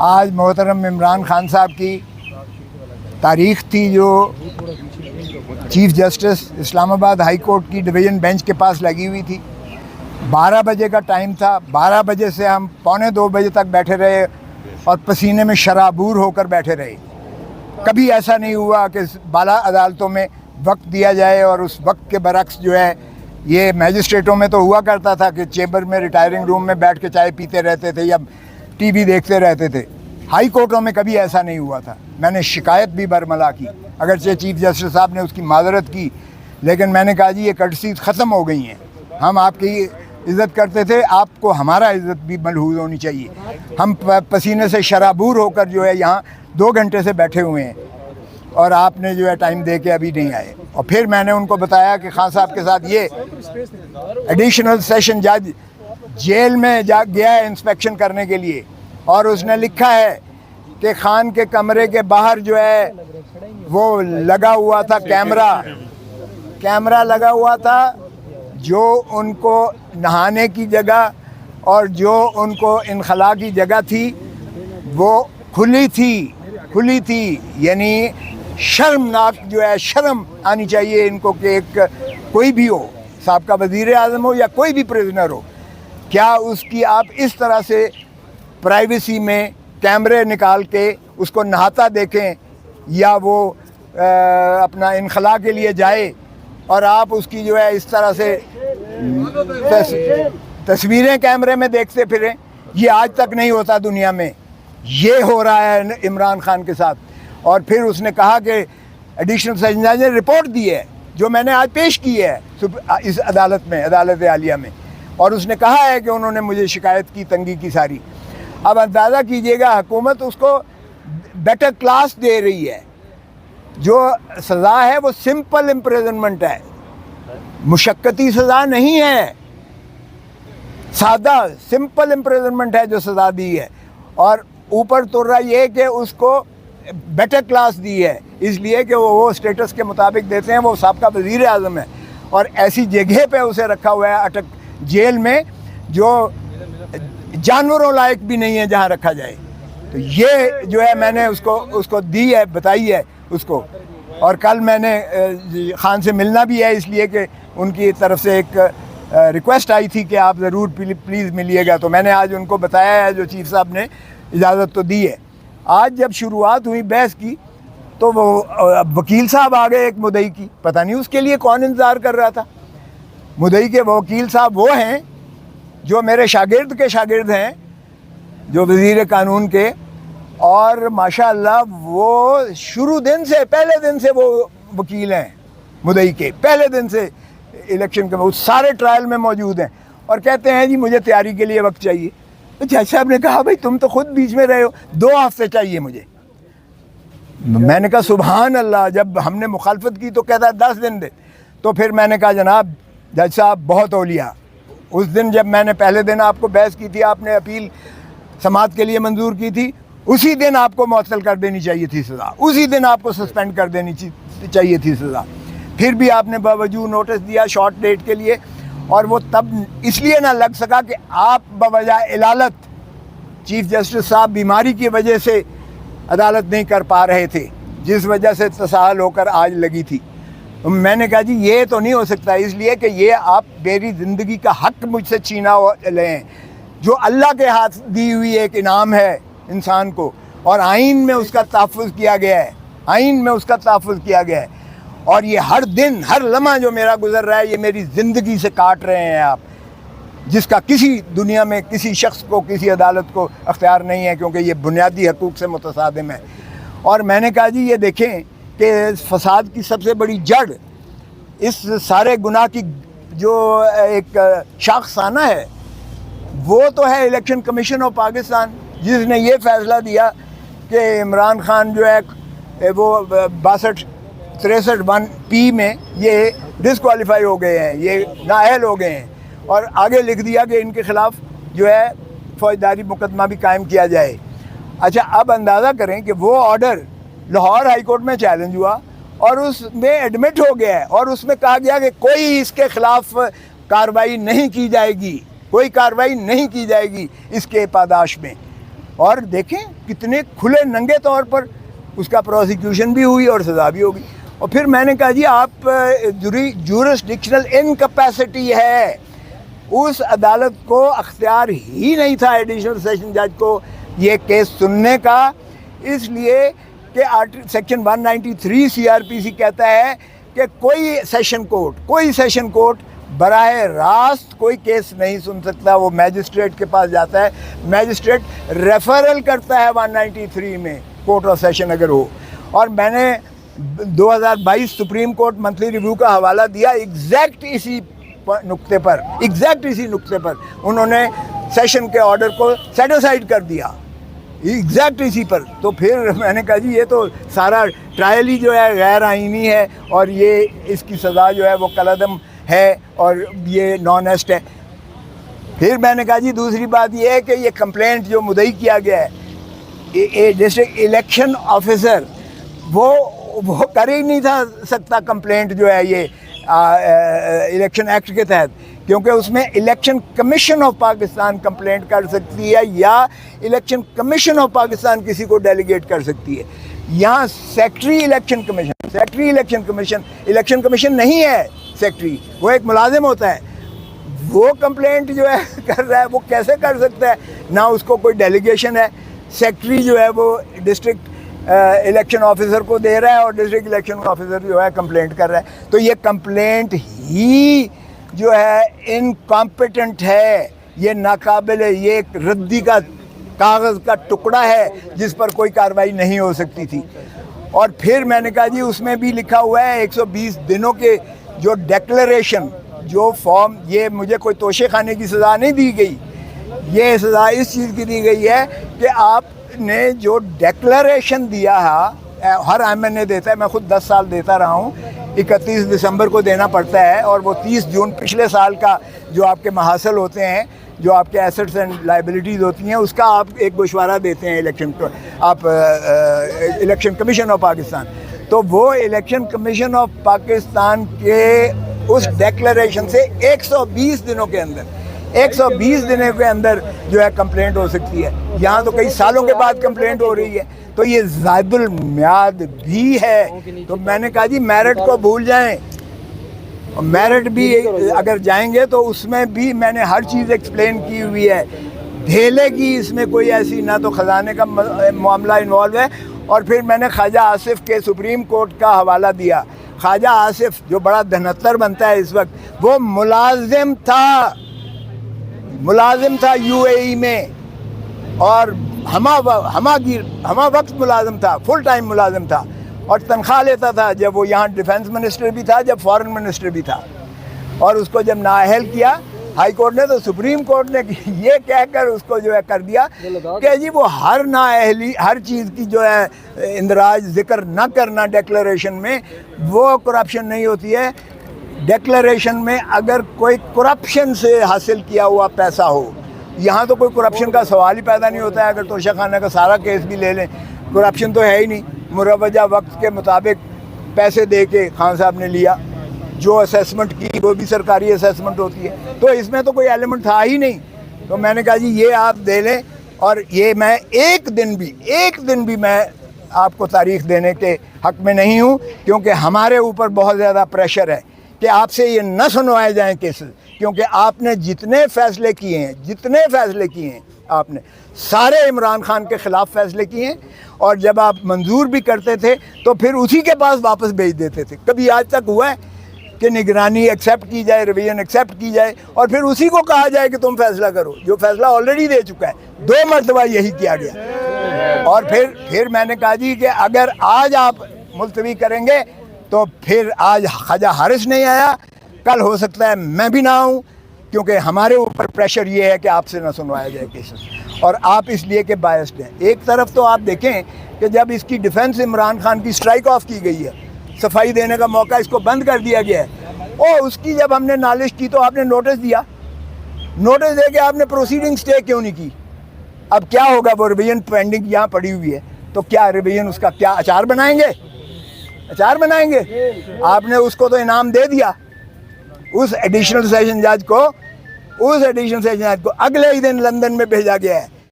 آج محترم عمران خان صاحب کی تاریخ تھی جو چیف جسٹس اسلام آباد ہائی کورٹ کی ڈویژن بینچ کے پاس لگی ہوئی تھی. 12 بجے کا ٹائم تھا. 12 بجے سے ہم 1:45 بجے تک بیٹھے رہے اور پسینے میں شرابور ہو کر بیٹھے رہے. کبھی ایسا نہیں ہوا کہ بالا عدالتوں میں وقت دیا جائے اور اس وقت کے برعکس جو ہے یہ میجسٹریٹوں میں تو ہوا کرتا تھا کہ چیمبر میں ریٹائرنگ روم میں بیٹھ کے چائے پیتے رہتے تھے یا ٹی وی دیکھتے رہتے تھے. ہائی کورٹوں میں کبھی ایسا نہیں ہوا تھا. میں نے شکایت بھی برملا کی, اگرچہ چیف جسٹس صاحب نے اس کی معذرت کی, لیکن میں نے کہا جی یہ کٹسیز ختم ہو گئی ہیں. ہم آپ کی عزت کرتے تھے, آپ کو ہمارا عزت بھی ملحوظ ہونی چاہیے. ہم پسینے سے شرابور ہو کر جو ہے یہاں 2 گھنٹے سے بیٹھے ہوئے ہیں اور آپ نے جو ہے ٹائم دے کے ابھی نہیں آئے. اور پھر میں نے ان کو بتایا کہ خان صاحب کے ساتھ یہ ایڈیشنل سیشن جج جیل میں گیا ہے انسپیکشن کرنے کے لیے, اور اس نے لکھا ہے کہ خان کے کمرے کے باہر جو ہے وہ لگا ہوا تھا کیمرہ لگا ہوا تھا, جو ان کو نہانے کی جگہ اور جو ان کو انخلاء کی جگہ تھی وہ کھلی تھی. یعنی شرمناک جو ہے, شرم آنی چاہیے ان کو کہ ایک کوئی بھی ہو, سابقہ وزیر اعظم ہو یا کوئی بھی پریزنر ہو, کیا اس کی آپ اس طرح سے پرائیویسی میں کیمرے نکال کے اس کو نہاتا دیکھیں یا وہ اپنا انخلاء کے لیے جائے اور آپ اس کی جو ہے اس طرح سے تصویریں کیمرے میں دیکھتے پھریں. یہ آج تک نہیں ہوتا دنیا میں, یہ ہو رہا ہے عمران خان کے ساتھ. اور پھر اس نے کہا کہ ایڈیشنل سیشن جج نے رپورٹ دی ہے جو میں نے آج پیش کی ہے اس عدالت میں, عدالت عالیہ میں, اور اس نے کہا ہے کہ انہوں نے مجھے شکایت کی تنگی کی ساری. اب اندازہ کیجئے گا حکومت اس کو بیٹر کلاس دے رہی ہے. جو سزا ہے وہ سمپل امپریزنمنٹ ہے, مشقتی سزا نہیں ہے, سادہ سمپل امپریزنمنٹ ہے جو سزا دی ہے. اور اوپر تو رہا یہ کہ اس کو بیٹر کلاس دی ہے اس لیے کہ وہ اسٹیٹس کے مطابق دیتے ہیں. وہ سابقہ وزیر اعظم ہے اور ایسی جگہ پہ اسے رکھا ہوا ہے اٹک جیل میں جو جانوروں لائق بھی نہیں ہے جہاں رکھا جائے. تو یہ جو ہے میں نے اس کو دی ہے, بتائی ہے اس کو. اور کل میں نے خان سے ملنا بھی ہے اس لیے کہ ان کی طرف سے ایک ریکویسٹ آئی تھی کہ آپ ضرور پلیز ملیے گا. تو میں نے آج ان کو بتایا ہے, جو چیف صاحب نے اجازت تو دی ہے. آج جب شروعات ہوئی بحث کی تو وہ وکیل صاحب آ گئے ایک مدعی کی, پتہ نہیں اس کے لیے کون انتظار کر رہا تھا. مدعی کے وکیل صاحب وہ ہیں جو میرے شاگرد کے شاگرد ہیں, جو وزیر قانون کے, اور ماشاءاللہ وہ شروع دن سے, پہلے دن سے وہ وکیل ہیں مدعی کے, پہلے دن سے الیکشن کے وہ سارے ٹرائل میں موجود ہیں, اور کہتے ہیں جی مجھے تیاری کے لیے وقت چاہیے. جج صاحب نے کہا بھائی تم تو خود بیچ میں رہے ہو, 2 ہفتے چاہیے مجھے. میں نے کہا سبحان اللہ, جب ہم نے مخالفت کی تو کہتا ہے 10 دن دے. تو پھر میں نے کہا جناب جج صاحب بہت اولیاء, اس دن جب میں نے پہلے دن آپ کو بحث کی تھی, آپ نے اپیل سماعت کے لیے منظور کی تھی, اسی دن آپ کو معطل کر دینی چاہیے تھی سزا, اسی دن آپ کو سسپینڈ کر دینی چاہیے تھی سزا. پھر بھی آپ نے باوجود نوٹس دیا شارٹ ڈیٹ کے لیے, اور وہ تب اس لیے نہ لگ سکا کہ آپ بوجہ علالت چیف جسٹس صاحب بیماری کی وجہ سے عدالت نہیں کر پا رہے تھے, جس وجہ سے تساہل ہو کر آج لگی تھی. میں نے کہا جی یہ تو نہیں ہو سکتا, اس لیے کہ یہ آپ میری زندگی کا حق مجھ سے چھینا لیں, جو اللہ کے ہاتھ دی ہوئی ایک انعام ہے انسان کو, اور آئین میں اس کا تحفظ کیا گیا ہے, آئین میں اس کا تحفظ کیا گیا ہے. اور یہ ہر دن ہر لمحہ جو میرا گزر رہا ہے یہ میری زندگی سے کاٹ رہے ہیں آپ, جس کا کسی دنیا میں کسی شخص کو, کسی عدالت کو اختیار نہیں ہے, کیونکہ یہ بنیادی حقوق سے متصادم ہے. اور میں نے کہا جی یہ دیکھیں کہ فساد کی سب سے بڑی جڑ, اس سارے گناہ کی جو ایک شاخسانہ ہے وہ تو ہے الیکشن کمیشن آف پاکستان, جس نے یہ فیصلہ دیا کہ عمران خان جو ہے وہ 62-63(1)(p) میں یہ ڈسکوالیفائی ہو گئے ہیں, یہ نااہل ہو گئے ہیں, اور آگے لکھ دیا کہ ان کے خلاف جو ہے فوجداری مقدمہ بھی قائم کیا جائے. اچھا اب اندازہ کریں کہ وہ آرڈر لاہور ہائی کورٹ میں چیلنج ہوا اور اس میں ایڈمٹ ہو گیا ہے, اور اس میں کہا گیا کہ کوئی اس کے خلاف کارروائی نہیں کی جائے گی, کوئی کارروائی نہیں کی جائے گی اس کے پاداش میں. اور دیکھیں کتنے کھلے ننگے طور پر اس کا پروسیکیوشن بھی ہوئی اور سزا بھی ہوگی. اور پھر میں نے کہا جی آپ جورسڈکشنل انکیپیسٹی ہے, اس عدالت کو اختیار ہی نہیں تھا ایڈیشنل سیشن جج کو یہ کیس سننے کا, اس لیے کہ سیکشن 193 CRPC کہتا ہے کہ کوئی سیشن کورٹ براہ راست کوئی کیس نہیں سن سکتا, وہ میجسٹریٹ کے پاس جاتا ہے, میجسٹریٹ ریفرل کرتا ہے 193 میں کورٹ آف سیشن اگر ہو. اور میں نے 2022 سپریم کورٹ منتھلی ریویو کا حوالہ دیا ایگزیکٹ اسی نقطے پر انہوں نے سیشن کے آرڈر کو سیٹ اسائڈ کر دیا ایگزیکٹ اسی پر. تو پھر میں نے کہا جی یہ تو سارا ٹرائل ہی جو ہے غیر آئینی ہے اور یہ اس کی سزا جو ہے وہ کالعدم ہے اور یہ نان ایسٹ ہے. پھر میں نے کہا جی دوسری بات یہ ہے کہ یہ کمپلینٹ جو مدعی کیا گیا ہے ڈسٹرکٹ الیکشن آفیسر وہ کر ہی نہیں تھا سکتا کمپلینٹ جو ہے یہ الیکشن ایکٹ کے تحت, کیونکہ اس میں election commission of Pakistan complaint کر سکتی ہے یا الیکشن کمیشن آف پاکستان کسی کو ڈیلیگیٹ کر سکتی ہے. یہاں سیکٹری الیکشن کمیشن نہیں ہے, سیکٹری وہ ایک ملازم ہوتا ہے, وہ کمپلینٹ جو ہے کر رہا ہے وہ کیسے کر سکتا ہے, نہ اس کو کوئی ڈیلیگیشن ہے. سیکٹری جو ہے وہ ڈسٹرکٹ الیکشن آفیسر کو دے رہا ہے اور ڈسٹرکٹ الیکشن آفیسر جو ہے کمپلینٹ کر رہا ہے. تو یہ کمپلینٹ ہی جو ہے انکمپیٹنٹ ہے, یہ ناقابل, یہ ایک ردی کا کاغذ کا ٹکڑا ہے جس پر کوئی کارروائی نہیں ہو سکتی تھی. اور پھر میں نے کہا جی اس میں بھی لکھا ہوا ہے 120 دنوں کے جو ڈیکلریشن جو فارم, یہ مجھے کوئی توشے خانے کی سزا نہیں دی گئی, یہ سزا اس چیز کی دی گئی ہے کہ آپ نے جو ڈیکلریشن دیا ہے, ہر IMNA دیتا ہے, میں خود 10 سال دیتا رہا ہوں, 31 دسمبر کو دینا پڑتا ہے اور وہ 30 جون پچھلے سال کا جو آپ کے محاصل ہوتے ہیں, جو آپ کے ایسٹس اینڈ لائبلٹیز ہوتی ہیں, اس کا آپ ایک گوشوارہ دیتے ہیں الیکشن کمیشن آف پاکستان. تو وہ الیکشن کمیشن آف پاکستان کے اس ڈیکلریشن سے 120 دنوں کے اندر جو ہے کمپلینٹ ہو سکتی ہے. یہاں تو کئی سالوں کے بعد کمپلینٹ ہو رہی ہے, تو یہ زائد المیعاد بھی ہے. تو میں نے کہا جی میرٹ کو بھول جائیں, میرٹ بھی اگر جائیں گے تو اس میں بھی میں نے ہر چیز ایکسپلین کی ہوئی ہے. دھیلے کی اس میں کوئی ایسی نہ تو خزانے کا معاملہ انوالو ہے. اور پھر میں نے خواجہ آصف کے سپریم کورٹ کا حوالہ دیا. خواجہ آصف جو بڑا دھنتر بنتا ہے اس وقت, وہ ملازم تھا UAE میں, اور ہمہ وقت ملازم تھا, فل ٹائم ملازم تھا, اور تنخواہ لیتا تھا جب وہ یہاں ڈیفنس منسٹر بھی تھا, جب فارن منسٹر بھی تھا. اور اس کو جب نااہل کیا ہائی کورٹ نے, تو سپریم کورٹ نے یہ کہہ کر اس کو جو ہے کر دیا کہ جی وہ ہر نااہلی, ہر چیز کی جو ہے اندراج ذکر نہ کرنا ڈیکلریشن میں, وہ کرپشن نہیں ہوتی ہے. ڈیکلریشن میں اگر کوئی کرپشن سے حاصل کیا ہوا پیسہ ہو, یہاں تو کوئی کرپشن کا سوال ہی پیدا نہیں ہوتا ہے. اگر توشہ خانہ کا سارا کیس بھی لے لیں, کرپشن تو ہے ہی نہیں. مروجہ وقت کے مطابق پیسے دے کے خان صاحب نے لیا, جو اسیسمنٹ کی وہ بھی سرکاری اسیسمنٹ ہوتی ہے, تو اس میں تو کوئی ایلیمنٹ تھا ہی نہیں. تو میں نے کہا جی یہ آپ دے لیں, اور یہ میں ایک دن بھی میں آپ کو تاریخ دینے کے حق میں نہیں ہوں, کیونکہ ہمارے اوپر بہت زیادہ پریشر ہے کہ آپ سے یہ نہ سنوائے جائیں کیسز, کیونکہ آپ نے جتنے فیصلے کیے ہیں آپ نے سارے عمران خان کے خلاف فیصلے کیے ہیں, اور جب آپ منظور بھی کرتے تھے تو پھر اسی کے پاس واپس بھیج دیتے تھے. کبھی آج تک ہوا ہے کہ نگرانی ایکسیپٹ کی جائے, ریویژن ایکسیپٹ کی جائے, اور پھر اسی کو کہا جائے کہ تم فیصلہ کرو, جو فیصلہ آلریڈی دے چکا ہے. 2 مرتبہ یہی کیا گیا. اور پھر میں نے کہا جی کہ اگر آج آپ ملتوی کریں گے تو پھر آج خواجہ حارث نہیں آیا, کل ہو سکتا ہے میں بھی نہ آؤں, کیونکہ ہمارے اوپر پریشر یہ ہے کہ آپ سے نہ سنوایا جائے کیسز, اور آپ اس لیے کہ بائسڈ ہیں. ایک طرف تو آپ دیکھیں کہ جب اس کی ڈیفنس عمران خان کی اسٹرائک آف کی گئی ہے, صفائی دینے کا موقع اس کو بند کر دیا گیا ہے, اور اس کی جب ہم نے نالش کی تو آپ نے نوٹس دے کے آپ نے پروسیڈنگ سٹے کیوں نہیں کی. اب کیا ہوگا, وہ ریویژن پینڈنگ یہاں پڑی ہوئی ہے, تو کیا ریویژن اس کا کیا اچار بنائیں گے؟ آپ نے اس کو تو انعام دے دیا, اس ایڈیشنل سیشن جج کو اگلے ہی دن لندن میں بھیجا گیا ہے